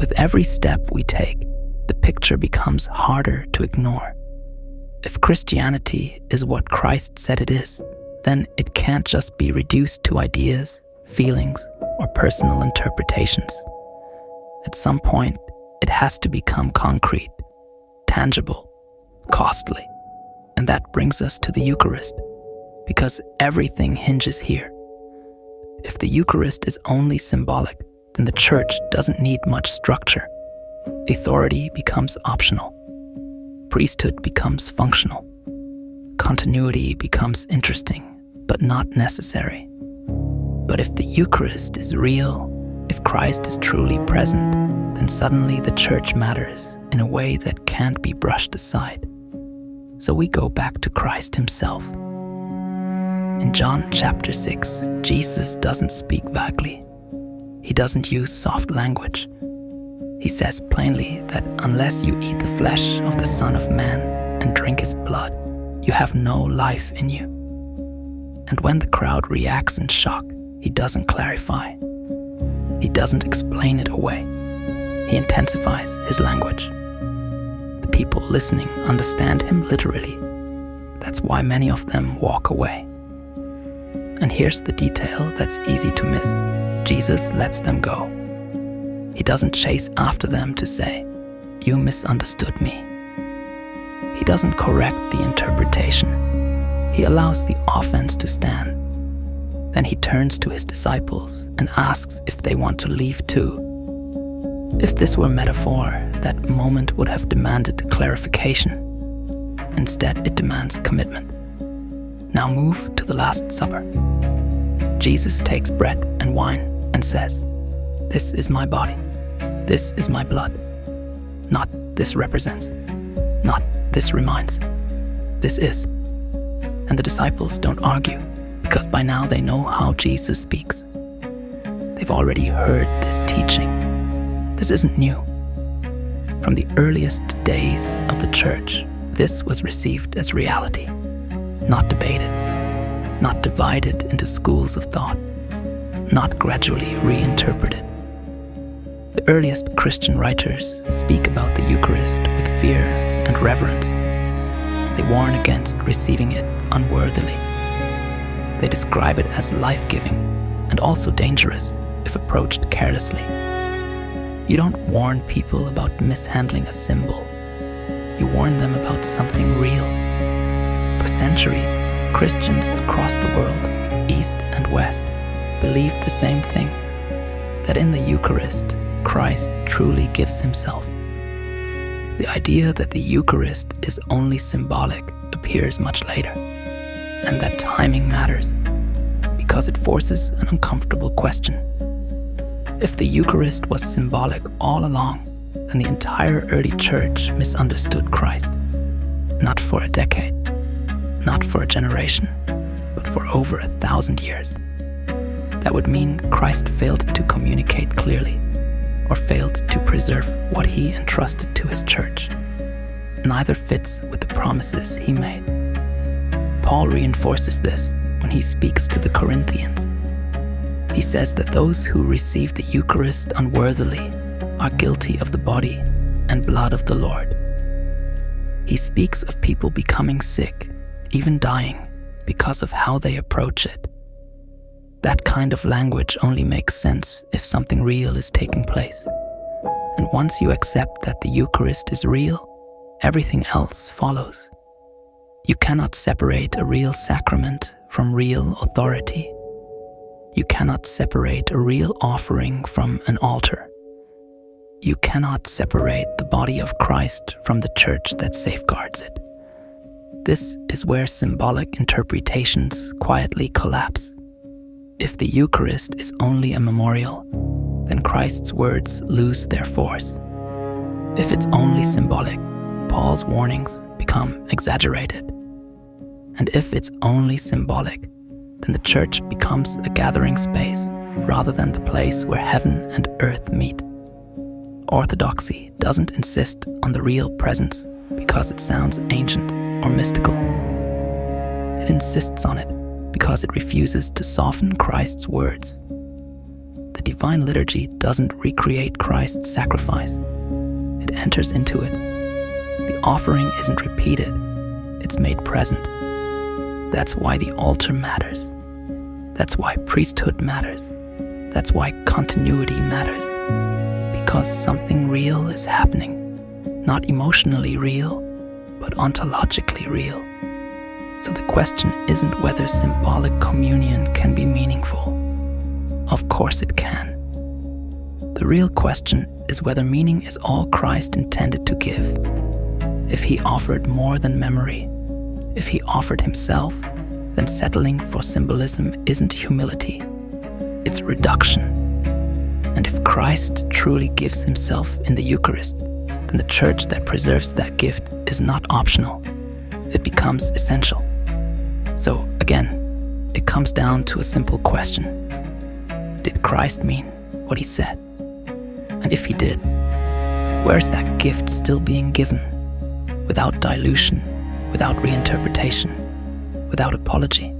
with every step we take, the picture becomes harder to ignore. If Christianity is what Christ said it is, then it can't just be reduced to ideas, feelings, or personal interpretations. At some point, it has to become concrete, tangible, costly. And that brings us to the Eucharist, because everything hinges here. If the Eucharist is only symbolic, then the Church doesn't need much structure. Authority becomes optional. Priesthood becomes functional. Continuity becomes interesting, but not necessary. But if the Eucharist is real, if Christ is truly present, then suddenly the Church matters in a way that can't be brushed aside. So we go back to Christ himself. In John chapter 6, Jesus doesn't speak vaguely. He doesn't use soft language. He says plainly that unless you eat the flesh of the Son of Man and drink his blood, you have no life in you. And when the crowd reacts in shock, he doesn't clarify. He doesn't explain it away. He intensifies his language. The people listening understand him literally. That's why many of them walk away. And here's the detail that's easy to miss. Jesus lets them go. He doesn't chase after them to say, "You misunderstood me." He doesn't correct the interpretation. He allows the offense to stand. Then he turns to his disciples and asks if they want to leave too. If this were metaphor, that moment would have demanded clarification. Instead, it demands commitment. Now move to the Last Supper. Jesus takes bread and wine and says, "This is my body. This is my blood." Not "this represents." Not "this reminds." This is. And the disciples don't argue, because by now they know how Jesus speaks. They've already heard this teaching. This isn't new. From the earliest days of the Church, this was received as reality, not debated, not divided into schools of thought, not gradually reinterpreted. The earliest Christian writers speak about the Eucharist with fear and reverence. They warn against receiving it unworthily. They describe it as life-giving and also dangerous if approached carelessly. You don't warn people about mishandling a symbol. You warn them about something real. For centuries, Christians across the world, East and West, believed the same thing, that in the Eucharist, Christ truly gives himself. The idea that the Eucharist is only symbolic appears much later, and that timing matters, because it forces an uncomfortable question. If the Eucharist was symbolic all along, then the entire early Church misunderstood Christ. Not for a decade, not for a generation, but for over 1,000 years. That would mean Christ failed to communicate clearly, or failed to preserve what he entrusted to his Church. Neither fits with the promises he made. Paul reinforces this when he speaks to the Corinthians. He says that those who receive the Eucharist unworthily are guilty of the body and blood of the Lord. He speaks of people becoming sick, even dying, because of how they approach it. That kind of language only makes sense if something real is taking place. And once you accept that the Eucharist is real, everything else follows. You cannot separate a real sacrament from real authority. You cannot separate a real offering from an altar. You cannot separate the body of Christ from the Church that safeguards it. This is where symbolic interpretations quietly collapse. If the Eucharist is only a memorial, then Christ's words lose their force. If it's only symbolic, Paul's warnings become exaggerated. And if it's only symbolic, then the Church becomes a gathering space rather than the place where heaven and earth meet. Orthodoxy doesn't insist on the real presence because it sounds ancient or mystical. It insists on it because it refuses to soften Christ's words. The divine liturgy doesn't recreate Christ's sacrifice. It enters into it. The offering isn't repeated, it's made present. That's why the altar matters. That's why priesthood matters. That's why continuity matters. Because something real is happening. Not emotionally real, but ontologically real. So the question isn't whether symbolic communion can be meaningful. Of course it can. The real question is whether meaning is all Christ intended to give. If he offered more than memory, if he offered himself, then settling for symbolism isn't humility, it's reduction. And if Christ truly gives himself in the Eucharist, then the church that preserves that gift is not optional. It becomes essential. So again, it comes down to a simple question. Did Christ mean what he said? And if he did, where's that gift still being given? Without dilution, without reinterpretation, without apology?